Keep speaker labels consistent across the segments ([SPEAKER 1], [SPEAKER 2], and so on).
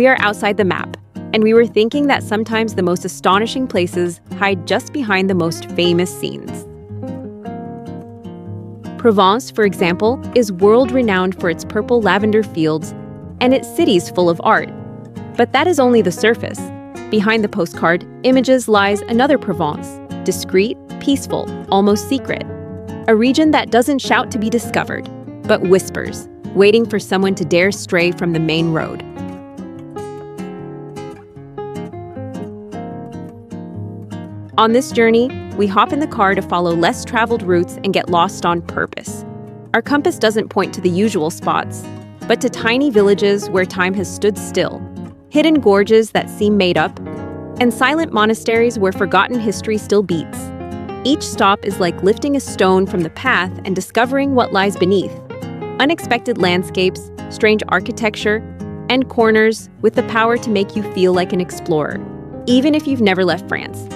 [SPEAKER 1] We are outside the map, and we were thinking that sometimes the most astonishing places hide just behind the most famous scenes. Provence, for example, is world-renowned for its purple lavender fields and its cities full of art. But that is only the surface. Behind the postcard images lies another Provence, discreet, peaceful, almost secret. A region that doesn't shout to be discovered, but whispers, waiting for someone to dare stray from the main road. On this journey, we hop in the car to follow less traveled routes and get lost on purpose. Our compass doesn't point to the usual spots, but to tiny villages where time has stood still, hidden gorges that seem made up, and silent monasteries where forgotten history still beats. Each stop is like lifting a stone from the path and discovering what lies beneath. Unexpected landscapes, strange architecture, and corners with the power to make you feel like an explorer, even if you've never left France.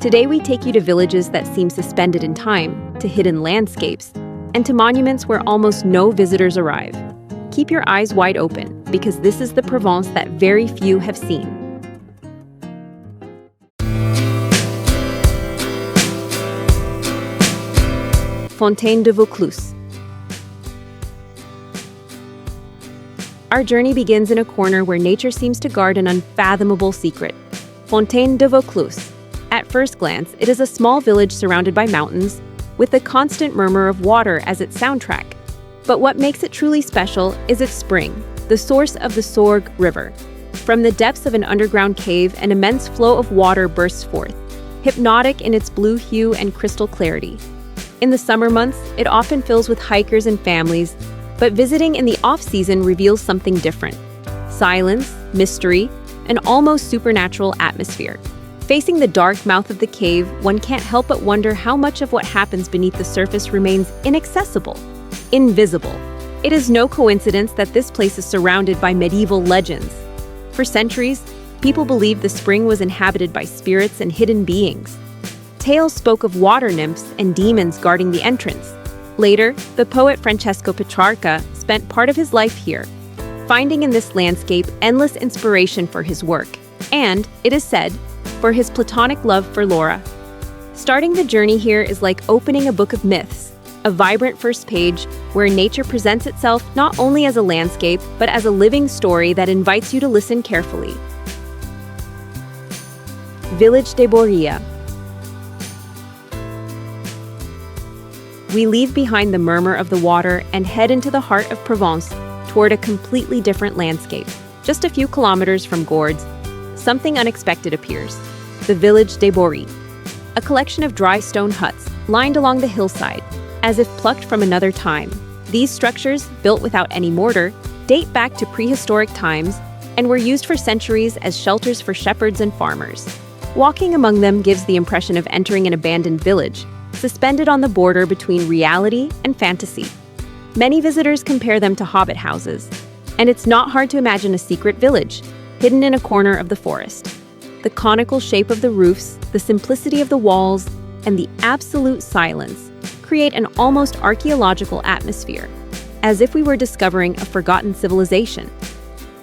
[SPEAKER 1] Today we take you to villages that seem suspended in time, to hidden landscapes, and to monuments where almost no visitors arrive. Keep your eyes wide open, because this is the Provence that very few have seen. Fontaine-de-Vaucluse. Our journey begins in a corner where nature seems to guard an unfathomable secret. Fontaine-de-Vaucluse. At first glance, it is a small village surrounded by mountains, with the constant murmur of water as its soundtrack. But what makes it truly special is its spring, the source of the Sorgue River. From the depths of an underground cave, an immense flow of water bursts forth, hypnotic in its blue hue and crystal clarity. In the summer months, it often fills with hikers and families, but visiting in the off-season reveals something different. Silence, mystery, an almost supernatural atmosphere. Facing the dark mouth of the cave, one can't help but wonder how much of what happens beneath the surface remains inaccessible, invisible. It is no coincidence that this place is surrounded by medieval legends. For centuries, people believed the spring was inhabited by spirits and hidden beings. Tales spoke of water nymphs and demons guarding the entrance. Later, the poet Francesco Petrarca spent part of his life here, finding in this landscape endless inspiration for his work, and, it is said, for his platonic love for Laura. Starting the journey here is like opening a book of myths, a vibrant first page where nature presents itself not only as a landscape, but as a living story that invites you to listen carefully. Village de Bories. We leave behind the murmur of the water and head into the heart of Provence toward a completely different landscape. Just a few kilometers from Gorges, something unexpected appears. The village de Bories, a collection of dry stone huts lined along the hillside, as if plucked from another time. These structures, built without any mortar, date back to prehistoric times and were used for centuries as shelters for shepherds and farmers. Walking among them gives the impression of entering an abandoned village, suspended on the border between reality and fantasy. Many visitors compare them to hobbit houses, and it's not hard to imagine a secret village, hidden in a corner of the forest. The conical shape of the roofs, the simplicity of the walls, and the absolute silence create an almost archaeological atmosphere, as if we were discovering a forgotten civilization.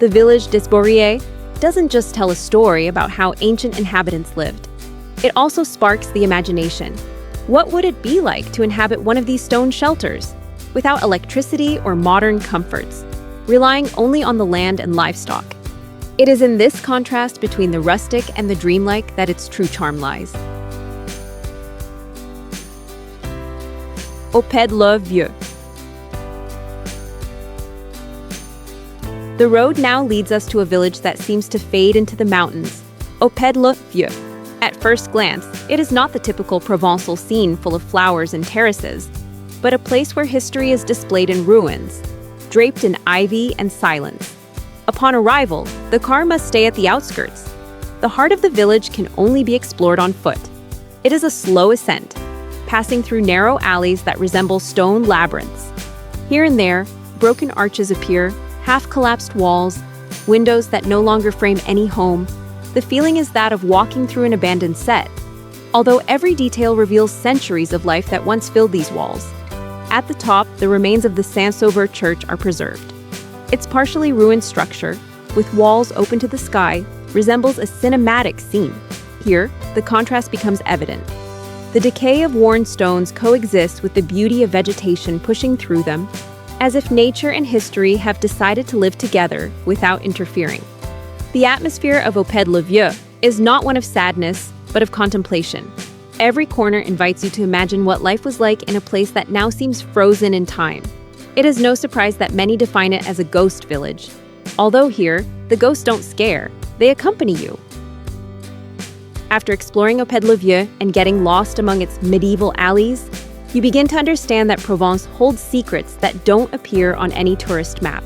[SPEAKER 1] The village des Bories doesn't just tell a story about how ancient inhabitants lived. It also sparks the imagination. What would it be like to inhabit one of these stone shelters, without electricity or modern comforts, relying only on the land and livestock? It is in this contrast between the rustic and the dreamlike that its true charm lies. Oppède-le-Vieux. The road now leads us to a village that seems to fade into the mountains, Oppède-le-Vieux. At first glance, it is not the typical Provençal scene full of flowers and terraces, but a place where history is displayed in ruins, draped in ivy and silence. Upon arrival, the car must stay at the outskirts. The heart of the village can only be explored on foot. It is a slow ascent, passing through narrow alleys that resemble stone labyrinths. Here and there, broken arches appear, half-collapsed walls, windows that no longer frame any home. The feeling is that of walking through an abandoned set, although every detail reveals centuries of life that once filled these walls. At the top, the remains of the Saint-Sauveur church are preserved. Its partially ruined structure, with walls open to the sky, resembles a cinematic scene. Here, the contrast becomes evident. The decay of worn stones coexists with the beauty of vegetation pushing through them, as if nature and history have decided to live together without interfering. The atmosphere of Oppède-le-Vieux is not one of sadness, but of contemplation. Every corner invites you to imagine what life was like in a place that now seems frozen in time. It is no surprise that many define it as a ghost village. Although here, the ghosts don't scare, they accompany you. After exploring Oppède-le-Vieux and getting lost among its medieval alleys, you begin to understand that Provence holds secrets that don't appear on any tourist map.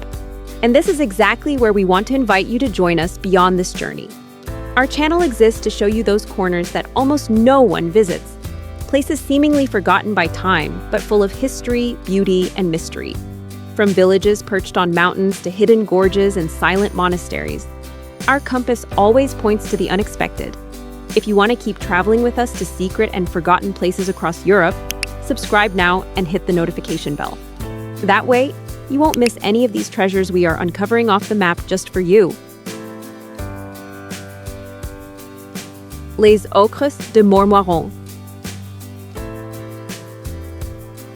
[SPEAKER 1] And this is exactly where we want to invite you to join us beyond this journey. Our channel exists to show you those corners that almost no one visits, places seemingly forgotten by time, but full of history, beauty, and mystery. From villages perched on mountains to hidden gorges and silent monasteries, our compass always points to the unexpected. If you want to keep traveling with us to secret and forgotten places across Europe, subscribe now and hit the notification bell. That way, you won't miss any of these treasures we are uncovering off the map just for you. Les Ocres de Mormoiron.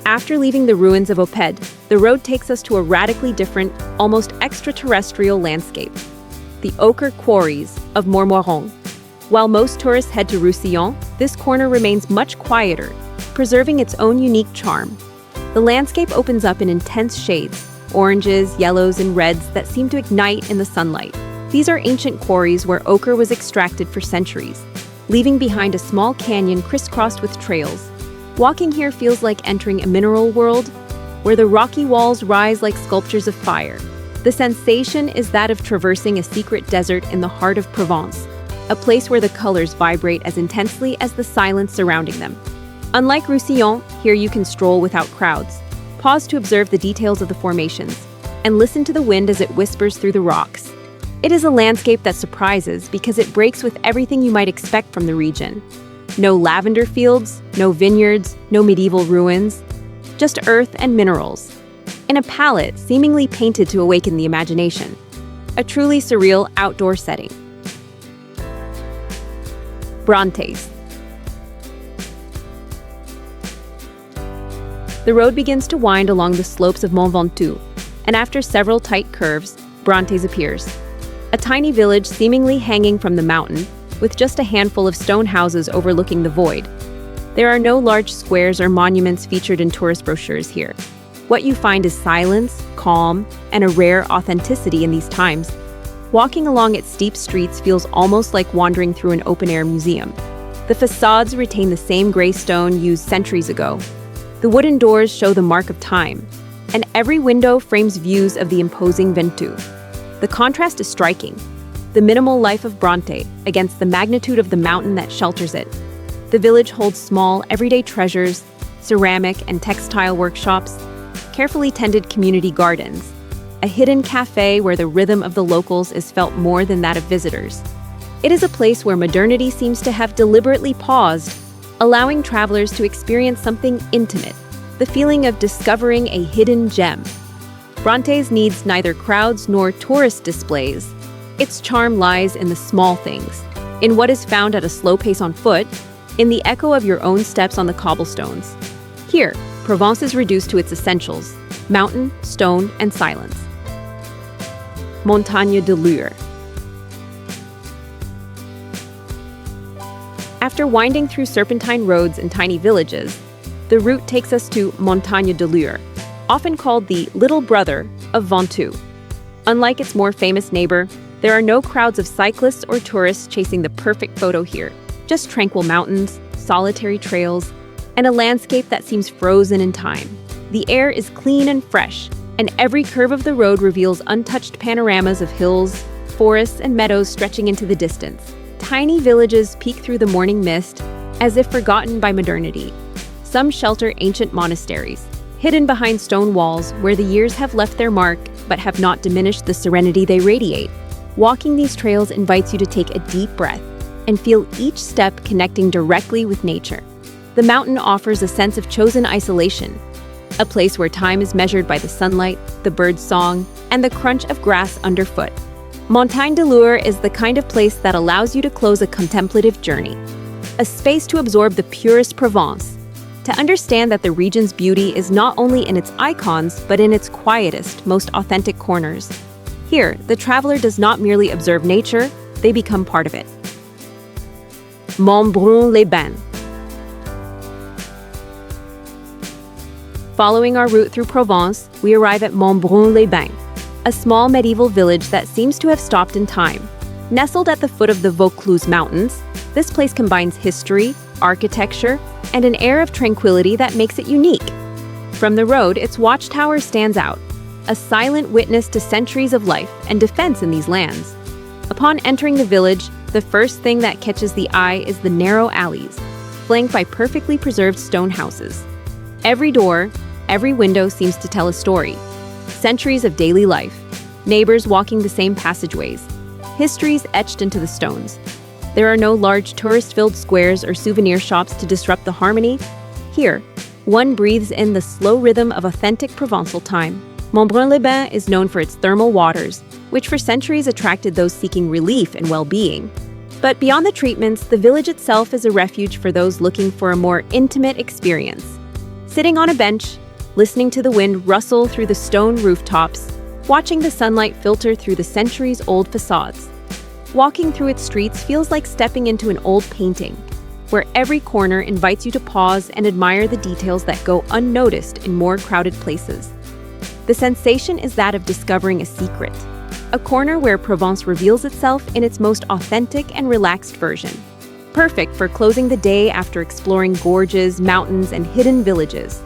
[SPEAKER 1] After leaving the ruins of Oppède, the road takes us to a radically different, almost extraterrestrial landscape, the ochre quarries of Mormoiron. While most tourists head to Roussillon, this corner remains much quieter, preserving its own unique charm. The landscape opens up in intense shades, oranges, yellows, and reds that seem to ignite in the sunlight. These are ancient quarries where ochre was extracted for centuries, leaving behind a small canyon crisscrossed with trails. Walking here feels like entering a mineral world, where the rocky walls rise like sculptures of fire. The sensation is that of traversing a secret desert in the heart of Provence, a place where the colors vibrate as intensely as the silence surrounding them. Unlike Roussillon, here you can stroll without crowds, pause to observe the details of the formations, and listen to the wind as it whispers through the rocks. It is a landscape that surprises because it breaks with everything you might expect from the region. No lavender fields, no vineyards, no medieval ruins, just earth and minerals, in a palette seemingly painted to awaken the imagination. A truly surreal outdoor setting. Brantes. The road begins to wind along the slopes of Mont Ventoux, and after several tight curves, Brantes appears. A tiny village seemingly hanging from the mountain, with just a handful of stone houses overlooking the void. There are no large squares or monuments featured in tourist brochures here. What you find is silence, calm, and a rare authenticity in these times. Walking along its steep streets feels almost like wandering through an open-air museum. The facades retain the same gray stone used centuries ago. The wooden doors show the mark of time, and every window frames views of the imposing Ventoux. The contrast is striking. The minimal life of Brantes against the magnitude of the mountain that shelters it. The village holds small, everyday treasures, ceramic and textile workshops, carefully tended community gardens, a hidden cafe where the rhythm of the locals is felt more than that of visitors. It is a place where modernity seems to have deliberately paused, allowing travelers to experience something intimate, the feeling of discovering a hidden gem. Brantes needs neither crowds nor tourist displays. Its charm lies in the small things, in what is found at a slow pace on foot, in the echo of your own steps on the cobblestones. Here, Provence is reduced to its essentials: mountain, stone, and silence. Montagne de Lure. After winding through serpentine roads and tiny villages, the route takes us to Montagne de Lure, often called the little brother of Ventoux. Unlike its more famous neighbor, there are no crowds of cyclists or tourists chasing the perfect photo here, just tranquil mountains, solitary trails, and a landscape that seems frozen in time. The air is clean and fresh, and every curve of the road reveals untouched panoramas of hills, forests, and meadows stretching into the distance. Tiny villages peek through the morning mist, as if forgotten by modernity. Some shelter ancient monasteries, hidden behind stone walls where the years have left their mark but have not diminished the serenity they radiate. Walking these trails invites you to take a deep breath and feel each step connecting directly with nature. The mountain offers a sense of chosen isolation, a place where time is measured by the sunlight, the bird's song, and the crunch of grass underfoot. Montagne de Lure is the kind of place that allows you to close a contemplative journey, a space to absorb the purest Provence, to understand that the region's beauty is not only in its icons, but in its quietest, most authentic corners. Here, the traveler does not merely observe nature, they become part of it. Montbrun-les-Bains. Following our route through Provence, we arrive at Montbrun-les-Bains, a small medieval village that seems to have stopped in time. Nestled at the foot of the Vaucluse Mountains, this place combines history, architecture, and an air of tranquility that makes it unique. From the road, its watchtower stands out, a silent witness to centuries of life and defense in these lands. Upon entering the village, the first thing that catches the eye is the narrow alleys, flanked by perfectly preserved stone houses. Every door, every window seems to tell a story. Centuries of daily life, neighbors walking the same passageways, histories etched into the stones. There are no large tourist-filled squares or souvenir shops to disrupt the harmony. Here, one breathes in the slow rhythm of authentic Provençal time. Montbrun-les-Bains is known for its thermal waters, which for centuries attracted those seeking relief and well-being. But beyond the treatments, the village itself is a refuge for those looking for a more intimate experience. Sitting on a bench, listening to the wind rustle through the stone rooftops, watching the sunlight filter through the centuries-old facades. Walking through its streets feels like stepping into an old painting, where every corner invites you to pause and admire the details that go unnoticed in more crowded places. The sensation is that of discovering a secret, a corner where Provence reveals itself in its most authentic and relaxed version. Perfect for closing the day after exploring gorges, mountains, and hidden villages.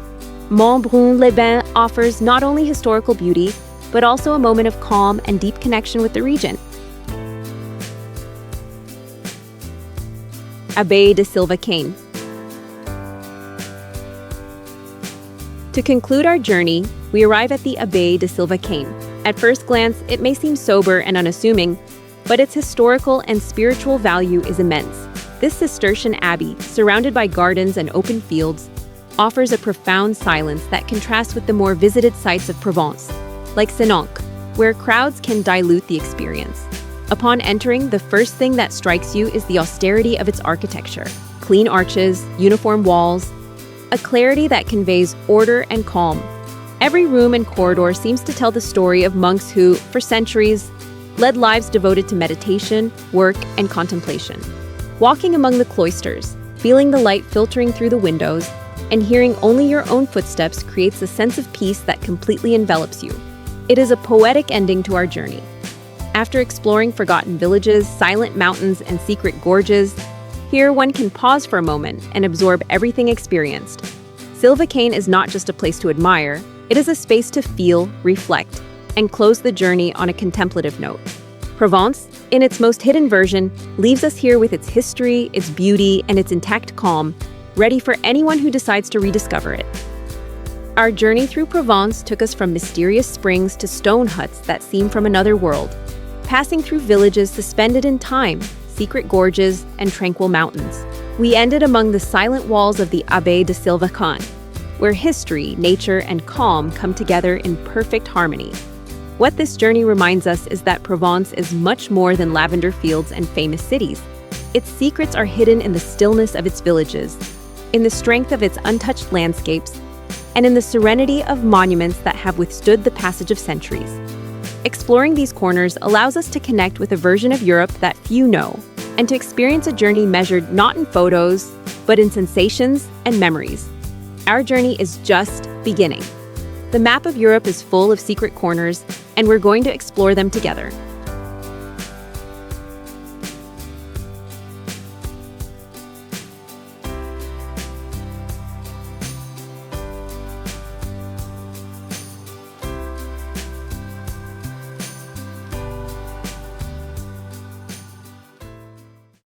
[SPEAKER 1] Montbrun-les-Bains offers not only historical beauty, but also a moment of calm and deep connection with the region. Abbaye de Silvacane. To conclude our journey, we arrive at the Abbaye de Silvacane. At first glance, it may seem sober and unassuming, but its historical and spiritual value is immense. This Cistercian abbey, surrounded by gardens and open fields, offers a profound silence that contrasts with the more visited sites of Provence, like Senonque, where crowds can dilute the experience. Upon entering, the first thing that strikes you is the austerity of its architecture. Clean arches, uniform walls, a clarity that conveys order and calm. Every room and corridor seems to tell the story of monks who, for centuries, led lives devoted to meditation, work, and contemplation. Walking among the cloisters, feeling the light filtering through the windows, and hearing only your own footsteps creates a sense of peace that completely envelops you. It is a poetic ending to our journey. After exploring forgotten villages, silent mountains, and secret gorges, here one can pause for a moment and absorb everything experienced. Silvacane is not just a place to admire, it is a space to feel, reflect, and close the journey on a contemplative note. Provence, in its most hidden version, leaves us here with its history, its beauty, and its intact calm, ready for anyone who decides to rediscover it. Our journey through Provence took us from mysterious springs to stone huts that seem from another world, passing through villages suspended in time, secret gorges, and tranquil mountains. We ended among the silent walls of the Abbaye de Silvacane, where history, nature, and calm come together in perfect harmony. What this journey reminds us is that Provence is much more than lavender fields and famous cities. Its secrets are hidden in the stillness of its villages, in the strength of its untouched landscapes, and in the serenity of monuments that have withstood the passage of centuries. Exploring these corners allows us to connect with a version of Europe that few know, and to experience a journey measured not in photos, but in sensations and memories. Our journey is just beginning. The map of Europe is full of secret corners, and we're going to explore them together.